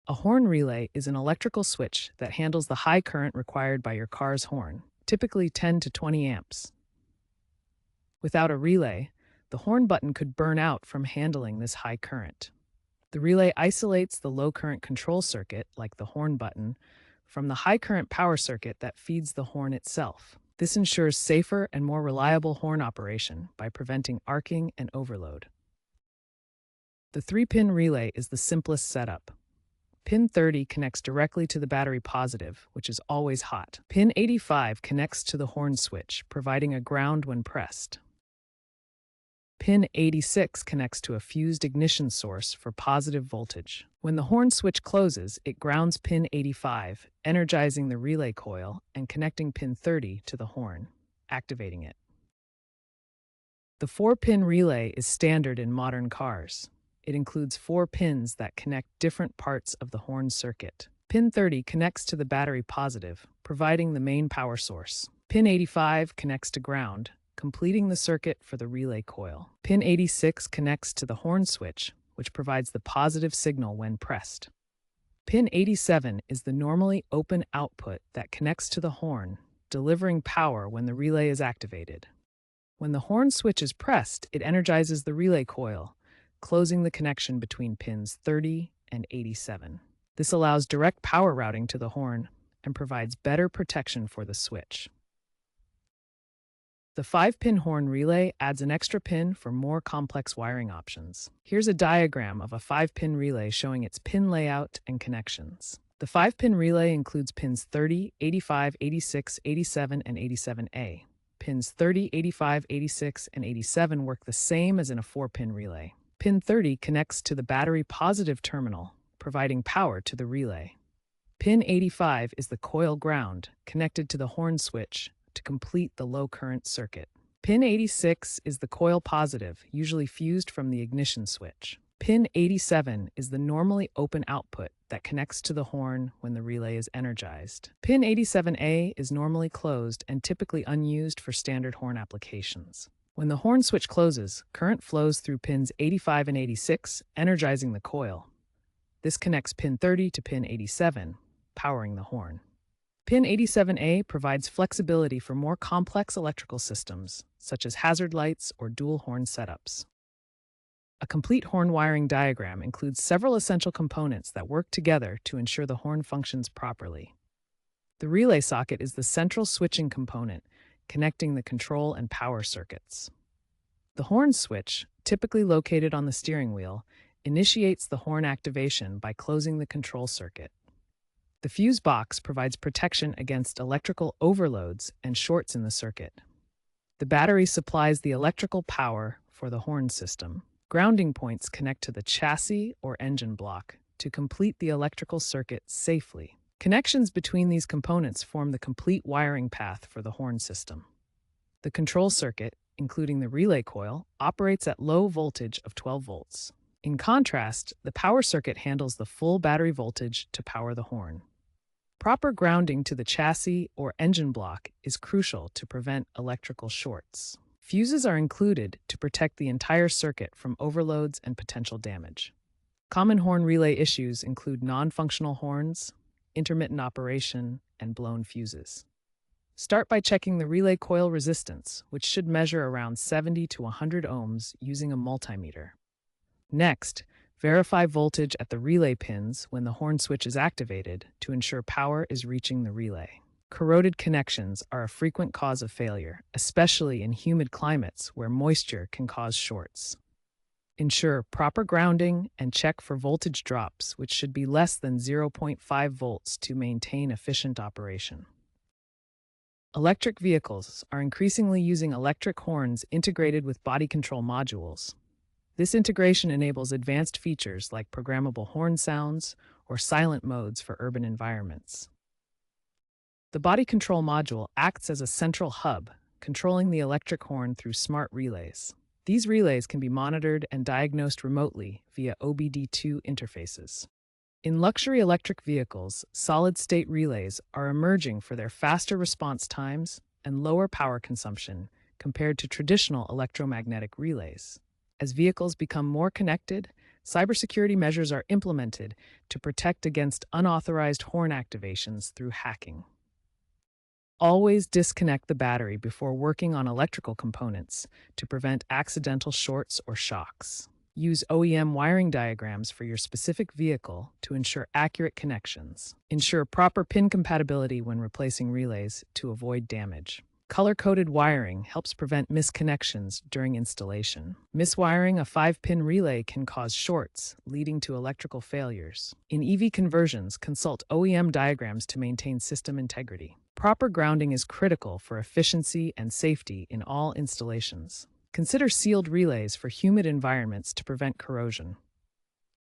A horn relay is an electrical switch that handles the high current required by your car's horn, typically 10 to 20 amps. Without a relay, the horn button could burn out from handling this high current. The relay isolates the low current control circuit, like the horn button, from the high current power circuit that feeds the horn itself. This ensures safer and more reliable horn operation by preventing arcing and overload. The 3-pin relay is the simplest setup. Pin 30 connects directly to the battery positive, which is always hot. Pin 85 connects to the horn switch, providing a ground when pressed. Pin 86 connects to a fused ignition source for positive voltage. When the horn switch closes, it grounds pin 85, energizing the relay coil and connecting pin 30 to the horn, activating it. The 4-pin relay is standard in modern cars. It includes 4 pins that connect different parts of the horn circuit. Pin 30 connects to the battery positive, providing the main power source. Pin 85 connects to ground, completing the circuit for the relay coil. Pin 86 connects to the horn switch, which provides the positive signal when pressed. Pin 87 is the normally open output that connects to the horn, delivering power when the relay is activated. When the horn switch is pressed, it energizes the relay coil, closing the connection between pins 30 and 87. This allows direct power routing to the horn and provides better protection for the switch. The 5-pin horn relay adds an extra pin for more complex wiring options. Here's a diagram of a 5-pin relay showing its pin layout and connections. The 5-pin relay includes pins 30, 85, 86, 87, and 87A. Pins 30, 85, 86, and 87 work the same as in a 4-pin relay. Pin 30 connects to the battery positive terminal, providing power to the relay. Pin 85 is the coil ground, connected to the horn switch to complete the low current circuit. Pin 86 is the coil positive, usually fused from the ignition switch. Pin 87 is the normally open output that connects to the horn when the relay is energized. Pin 87A is normally closed and typically unused for standard horn applications. When the horn switch closes, current flows through pins 85 and 86, energizing the coil. This connects pin 30 to pin 87, powering the horn. Pin 87A provides flexibility for more complex electrical systems, such as hazard lights or dual horn setups. A complete horn wiring diagram includes several essential components that work together to ensure the horn functions properly. The relay socket is the central switching component, connecting the control and power circuits. The horn switch, typically located on the steering wheel, initiates the horn activation by closing the control circuit. The fuse box provides protection against electrical overloads and shorts in the circuit. The battery supplies the electrical power for the horn system. Grounding points connect to the chassis or engine block to complete the electrical circuit safely. Connections between these components form the complete wiring path for the horn system. The control circuit, including the relay coil, operates at low voltage of 12 volts. In contrast, the power circuit handles the full battery voltage to power the horn. Proper grounding to the chassis or engine block is crucial to prevent electrical shorts. Fuses are included to protect the entire circuit from overloads and potential damage. Common horn relay issues include non-functional horns, intermittent operation, and blown fuses. Start by checking the relay coil resistance, which should measure around 70 to 100 ohms using a multimeter. Next, verify voltage at the relay pins when the horn switch is activated to ensure power is reaching the relay. Corroded connections are a frequent cause of failure, especially in humid climates where moisture can cause shorts. Ensure proper grounding and check for voltage drops, which should be less than 0.5 volts to maintain efficient operation. Electric vehicles are increasingly using electric horns integrated with body control modules. This integration enables advanced features like programmable horn sounds or silent modes for urban environments. The body control module acts as a central hub, controlling the electric horn through smart relays. These relays can be monitored and diagnosed remotely via OBD2 interfaces. In luxury electric vehicles, solid-state relays are emerging for their faster response times and lower power consumption compared to traditional electromagnetic relays. As vehicles become more connected, Cybersecurity measures are implemented to protect against unauthorized horn activations through hacking. Always disconnect the battery before working on electrical components to prevent accidental shorts or shocks. Use OEM wiring diagrams for your specific vehicle to ensure accurate connections. Ensure proper pin compatibility when replacing relays to avoid damage. Color-coded wiring helps prevent misconnections during installation. Miswiring a 5-pin relay can cause shorts, leading to electrical failures. In EV conversions, consult OEM diagrams to maintain system integrity. Proper grounding is critical for efficiency and safety in all installations. Consider sealed relays for humid environments to prevent corrosion.